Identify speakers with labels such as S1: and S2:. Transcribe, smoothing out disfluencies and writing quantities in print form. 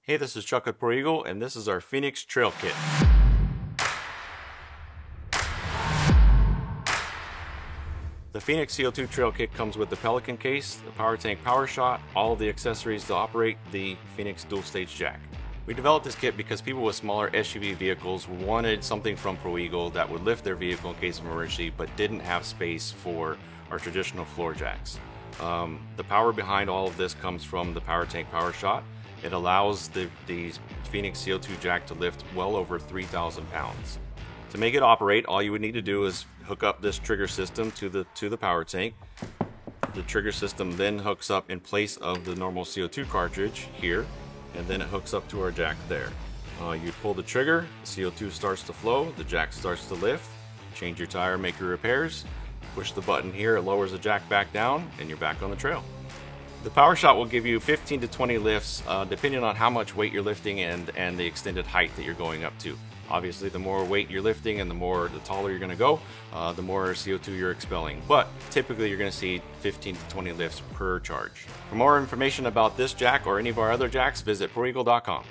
S1: Hey, this is Chuck with Pro Eagle, and this is our Phoenix Trail Kit. The Phoenix CO2 Trail Kit comes with the Pelican case, the Power Tank Power Shot, all of the accessories to operate the Phoenix dual stage jack. We developed this kit because people with smaller SUV vehicles wanted something from Pro Eagle that would lift their vehicle in case of emergency, but didn't have space for our traditional floor jacks. The power behind all of this comes from the Power Tank Power Shot. It allows the Phoenix CO2 jack to lift well over 3,000 pounds. To make it operate, all you would need to do is hook up this trigger system to the power tank. The trigger system then hooks up in place of the normal CO2 cartridge here, and then it hooks up to our jack there. You pull the trigger, the CO2 starts to flow, the jack starts to lift. Change your tire, make your repairs. Push the button here, it lowers the jack back down, and you're back on the trail. The Power Shot will give you 15 to 20 lifts depending on how much weight you're lifting and the extended height that you're going up to. Obviously, the more weight you're lifting and the taller you're going to go, the more CO2 you're expelling. But typically, you're going to see 15 to 20 lifts per charge. For more information about this jack or any of our other jacks, visit ProEagle.com.